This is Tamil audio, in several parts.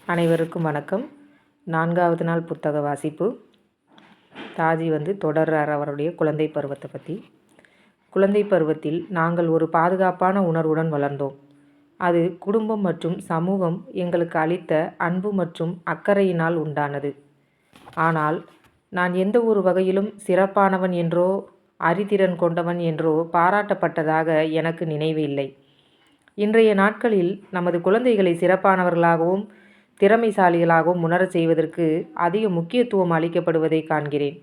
அனைவருக்கும் வணக்கம். 4வது நாள் புத்தக வாசிப்பு. தாஜி தொடர்றார் அவருடைய குழந்தை பருவத்தை பற்றி. குழந்தை பருவத்தில் நாங்கள் ஒரு பாதுகாப்பான உணர்வுடன் வளர்ந்தோம். அது குடும்பம் மற்றும் சமூகம் எங்களுக்கு அளித்த அன்பு மற்றும் அக்கறையினால் உண்டானது. ஆனால் நான் எந்த ஒரு வகையிலும் சிறப்பானவன் என்றோ அறிதிறன் கொண்டவன் என்றோ பாராட்டப்பட்டதாக எனக்கு நினைவு இல்லை. இன்றைய நாட்களில் நமது குழந்தைகளை சிறப்பானவர்களாகவும் திறமைசாலிகளாகவும் உணரச் செய்வதற்கு அதிக முக்கியத்துவம் அளிக்கப்படுவதை காண்கிறேன்.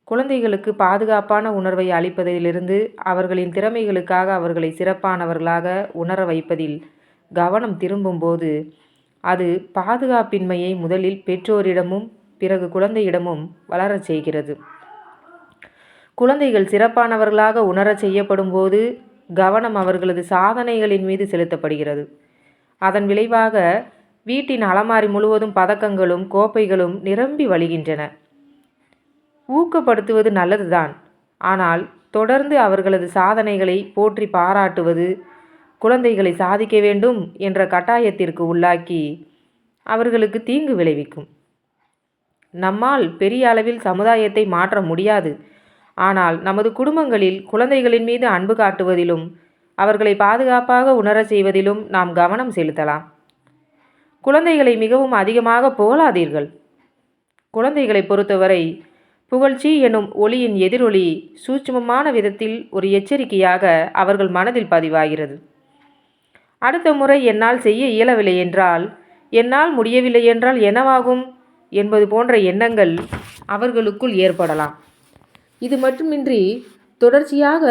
குழந்தைகளுக்கு பாதுகாப்பான உணர்வை அளிப்பதிலிருந்து அவர்களின் திறமைகளுக்காக அவர்களை சிறப்பானவர்களாக உணர வைப்பதில் கவனம் திரும்பும்போது அது பாதுகாப்பின்மையை முதலில் பெற்றோரிடமும் பிறகு குழந்தையிடமும் வளரச் செய்கிறது. குழந்தைகள் சிறப்பானவர்களாக உணரச் செய்யப்படும் போது கவனம் அவர்களது சாதனைகளின் மீது செலுத்தப்படுகிறது. அதன் விளைவாக வீட்டின் அலமாரி முழுவதும் பதக்கங்களும் கோப்பைகளும் நிரம்பி வழிகின்றன. ஊக்கப்படுத்துவது நல்லதுதான், ஆனால் தொடர்ந்து அவர்களது சாதனைகளை போற்றி பாராட்டுவது குழந்தைகளை சாதிக்க வேண்டும் என்ற கட்டாயத்திற்கு உள்ளாக்கி அவர்களுக்கு தீங்கு விளைவிக்கும். நம்மால் பெரிய அளவில் சமுதாயத்தை மாற்ற முடியாது, ஆனால் நமது குடும்பங்களில் குழந்தைகளின் மீது அன்பு காட்டுவதிலும் அவர்களை பாதுகாப்பாக உணரச் செய்வதிலும் நாம் கவனம் செலுத்தலாம். குழந்தைகளை மிகவும் அதிகமாக புகழாதீர்கள். குழந்தைகளை பொறுத்தவரை புகழ்ச்சி எனும் ஒளியின் எதிரொலி சூட்சுமமான விதத்தில் ஒரு எச்சரிக்கையாக அவர்கள் மனதில் பதிவாகிறது. அடுத்த முறை என்னால் செய்ய இயலவில்லை என்றால், என்னால் முடியவில்லை என்றால் என்னவாகும் என்பது போன்ற எண்ணங்கள் அவர்களுக்குள் ஏற்படலாம். இது மட்டுமின்றி தொடர்ச்சியாக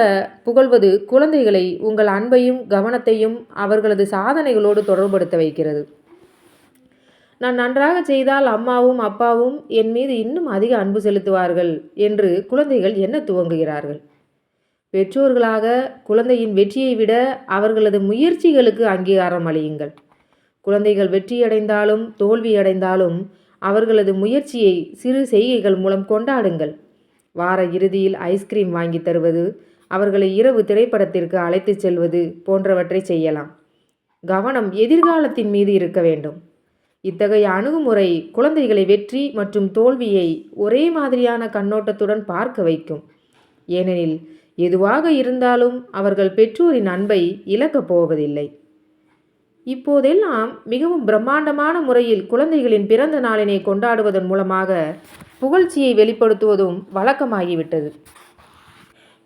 புகழ்வது குழந்தைகளை உங்கள் அன்பையும் கவனத்தையும் அவர்களது சாதனைகளோடு தொடர்படுத்த வைக்கிறது. நான் நன்றாக செய்தால் அம்மாவும் அப்பாவும் என் மீது இன்னும் அதிக அன்பு செலுத்துவார்கள் என்று குழந்தைகள் எண்ண துவங்குகிறார்கள். பெற்றோர்களாக குழந்தையின் வெற்றியை விட அவர்களது முயற்சிகளுக்கு அங்கீகாரம் அளியுங்கள். குழந்தைகள் வெற்றியடைந்தாலும் தோல்வியடைந்தாலும் அவர்களது முயற்சியை சிறு செய்கைகள் மூலம் கொண்டாடுங்கள். வார இறுதியில் ஐஸ்கிரீம் வாங்கி தருவது, அவர்களை இரவு திரைப்படத்திற்கு அழைத்துச் செல்வது போன்றவற்றை செய்யலாம். கவனம் எதிர்காலத்தின் மீது இருக்க வேண்டும். இத்தகைய அணுகுமுறை குழந்தைகளை வெற்றி மற்றும் தோல்வியை ஒரே மாதிரியான கண்ணோட்டத்துடன் பார்க்க வைக்கும். ஏனெனில் எதுவாக இருந்தாலும் அவர்கள் பெற்றோரின் அன்பை இழக்கப் போவதில்லை. இப்போதெல்லாம் மிகவும் பிரம்மாண்டமான முறையில் குழந்தைகளின் பிறந்த நாளினை கொண்டாடுவதன் மூலமாக புகழ்ச்சியை வெளிப்படுத்துவதும் வழக்கமாகிவிட்டது.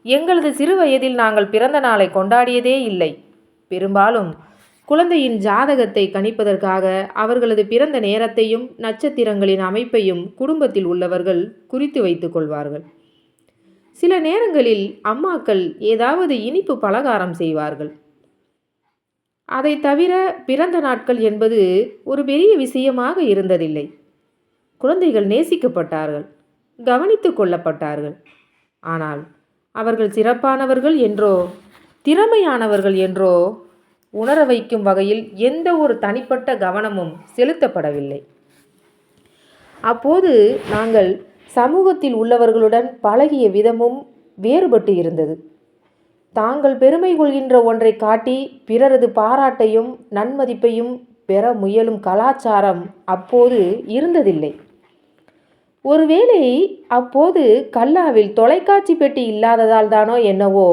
எங்களது சிறு வயதில் நாங்கள் பிறந்த நாளை கொண்டாடியதே இல்லை. பெரும்பாலும் குழந்தையின் ஜாதகத்தை கணிப்பதற்காக அவர்களது பிறந்த நேரத்தையும் நட்சத்திரங்களின் அமைப்பையும் குடும்பத்தில் உள்ளவர்கள் குறித்து வைத்துக் கொள்வார்கள். சில நேரங்களில் அம்மாக்கள் ஏதாவது இனிப்பு பலகாரம் செய்வார்கள். அதை தவிர பிறந்த நாட்கள் என்பது ஒரு பெரிய விஷயமாக இருந்ததில்லை. குழந்தைகள் நேசிக்கப்பட்டார்கள், கவனித்து கொள்ளப்பட்டார்கள். ஆனால் அவர்கள் சிறப்பானவர்கள் என்றோ திறமையானவர்கள் என்றோ உணர வைக்கும் வகையில் எந்த ஒரு தனிப்பட்ட கவனமும் செலுத்தப்படவில்லை. அப்போது நாங்கள் சமூகத்தில் உள்ளவர்களுடன் பழகிய விதமும் வேறுபட்டு இருந்தது. தாங்கள் பெருமை கொள்கின்ற ஒன்றை காட்டி பிறரது பாராட்டையும் நன்மதிப்பையும் பெற முயலும் கலாச்சாரம் அப்போது இருந்ததில்லை. ஒருவேளை அப்போது கல்லாவில் தொலைக்காட்சி பெட்டி இல்லாததால் தானோ என்னவோ,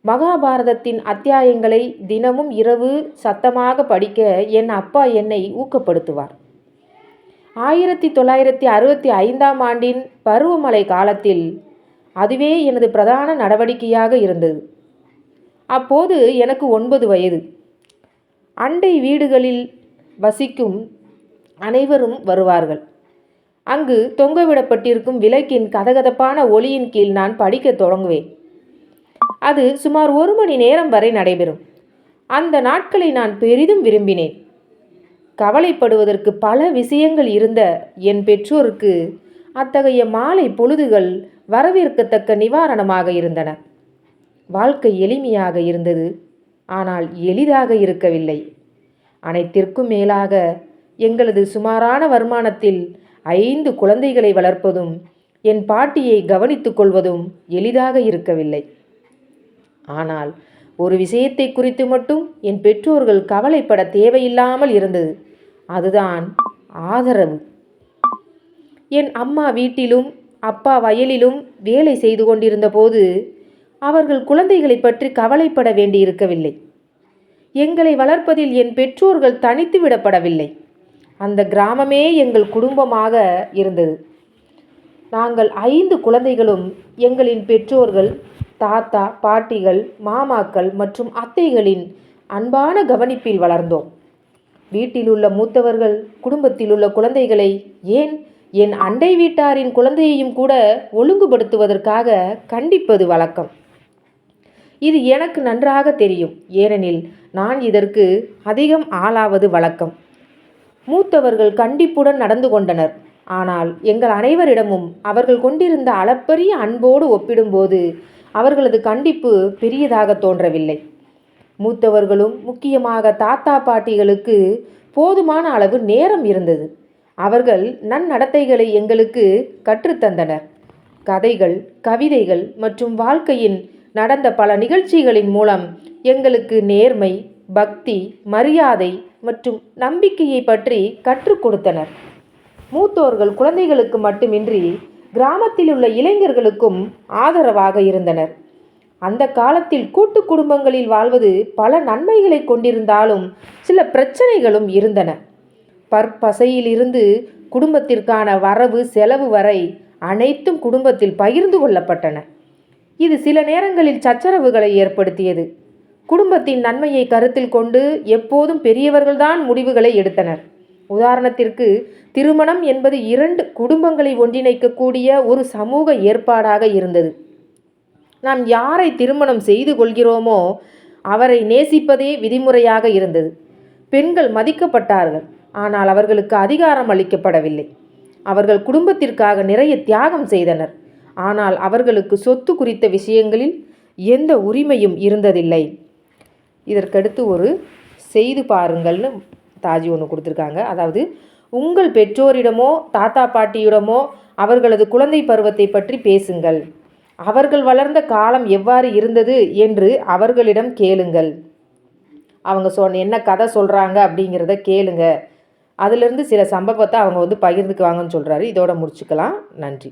மகாபாரதத்தின் அத்தியாயங்களை தினமும் இரவு சத்தமாக படிக்க என் அப்பா என்னை ஊக்கப்படுத்துவார். 1965ஆம் ஆண்டின் பருவமழை காலத்தில் அதுவே எனது பிரதான நடவடிக்கையாக இருந்தது. அப்போது எனக்கு 9 வயது. அண்டை வீடுகளில் வசிக்கும் அனைவரும் வருவார்கள். அங்கு தொங்கவிடப்பட்டிருக்கும் விளக்கின் கதகதப்பான ஒளியின் கீழ் நான் படிக்க தொடங்குவேன். அது சுமார் 1 மணி நேரம் வரை நடைபெறும். அந்த நாட்களை நான் பெரிதும் விரும்பினேன். கவலைப்படுவதற்கு பல விஷயங்கள் இருந்த என் பெற்றோருக்கு அத்தகைய மாலை பொழுதுகள் வரவேற்கத்தக்க நிவாரணமாக இருந்தன. வாழ்க்கை எளிமையாக இருந்தது, ஆனால் எளிதாக இருக்கவில்லை. அனைத்திற்கும் மேலாக எங்களது சுமாரான வருமானத்தில் 5 குழந்தைகளை வளர்ப்பதும் என் பாட்டியை கவனித்துக் கொள்வதும் எளிதாக இருக்கவில்லை. ஆனால் ஒரு விஷயத்தை குறித்து மட்டும் என் பெற்றோர்கள் கவலைப்பட தேவையில்லாமல் இருந்தது. அதுதான் ஆதரவு. என் அம்மா வீட்டிலும் அப்பா வயலிலும் வேலை செய்து கொண்டிருந்த போது அவர்கள் குழந்தைகளை பற்றி கவலைப்பட வேண்டியிருக்கவில்லை. எங்களை வளர்ப்பதில் என் பெற்றோர்கள் தனித்து விடப்படவில்லை. அந்த கிராமமே எங்கள் குடும்பமாக இருந்தது. நாங்கள் 5 குழந்தைகளும் எங்களின் பெற்றோர்கள், தாத்தா, பாட்டிகள், மாமாக்கள் மற்றும் அத்தைகளின் அன்பான கவனிப்பில் வளர்ந்தோம். வீட்டில் உள்ள மூத்தவர்கள் குடும்பத்தில் உள்ள குழந்தைகளை, ஏன் என் அண்டை வீட்டாரின் குழந்தையையும் கூட ஒழுங்குபடுத்துவதற்காக கண்டிப்பது வழக்கம். இது எனக்கு நன்றாக தெரியும், ஏனெனில் நான் இதற்கு அதிகம் ஆளாவது வழக்கம். மூத்தவர்கள் கண்டிப்புடன் நடந்து கொண்டனர். ஆனால் எங்கள் அனைவரிடமும் அவர்கள் கொண்டிருந்த அளப்பரிய அன்போடு ஒப்பிடும்போது அவர்களது கண்டிப்பு பெரியதாக தோன்றவில்லை. மூத்தவர்களும் முக்கியமாக தாத்தா பாட்டிகளுக்கு போதுமான அளவு நேரம் இருந்தது. அவர்கள் நன்னடத்தைகளை எங்களுக்கு கற்றுத்தந்தனர். கதைகள், கவிதைகள் மற்றும் வாழ்க்கையின் நடந்த பல நிகழ்ச்சிகளின் மூலம் எங்களுக்கு நேர்மை, பக்தி, மரியாதை மற்றும் நம்பிக்கையை பற்றி கற்றுக் கொடுத்தனர். மூத்தோர்கள் குழந்தைகளுக்கு மட்டுமின்றி கிராமத்தில் உள்ள இளைஞர்களுக்கும் ஆதரவாக இருந்தனர். அந்த காலத்தில் கூட்டு குடும்பங்களில் வாழ்வது பல நன்மைகளை கொண்டிருந்தாலும் சில பிரச்சனைகளும் இருந்தன. பற்பசையிலிருந்து குடும்பத்திற்கான வரவு செலவு வரை அனைத்தும் குடும்பத்தில் பகிர்ந்து கொள்ளப்பட்டன. இது சில நேரங்களில் சச்சரவுகளை ஏற்படுத்தியது. குடும்பத்தின் நன்மையை கருத்தில் கொண்டு எப்போதும் பெரியவர்கள்தான் முடிவுகளை எடுத்தனர். உதாரணத்திற்கு, திருமணம் என்பது 2 குடும்பங்களை ஒன்றிணைக்கக்கூடிய ஒரு சமூக ஏற்பாடாக இருந்தது. நாம் யாரை திருமணம் செய்து கொள்கிறோமோ அவரை நேசிப்பதே விதிமுறையாக இருந்தது. பெண்கள் மதிக்கப்பட்டார்கள், ஆனால் அவர்களுக்கு அதிகாரம் அளிக்கப்படவில்லை. அவர்கள் குடும்பத்திற்காக நிறைய தியாகம் செய்தனர், ஆனால் அவர்களுக்கு சொத்து குறித்த விஷயங்களில் எந்த உரிமையும் இருந்ததில்லை. இதற்கடுத்து ஒரு செய்து பாருங்கள்னு தாஜி ஒன்று கொடுத்துருக்காங்க. அதாவது, உங்கள் பெற்றோரிடமோ தாத்தா பாட்டியிடமோ அவர்களது குழந்தை பருவத்தை பற்றி பேசுங்கள். அவர்கள் வளர்ந்த காலம் எவ்வாறு இருந்தது என்று அவர்களிடம் கேளுங்கள். அவங்க என்ன கதை சொல்கிறாங்க அப்படிங்கிறத கேளுங்க. அதிலிருந்து சில சம்பவத்தை அவங்க பகிர்ந்துக்குவாங்கன்னு சொல்கிறாரு. இதோட முடிச்சுக்கலாம். நன்றி.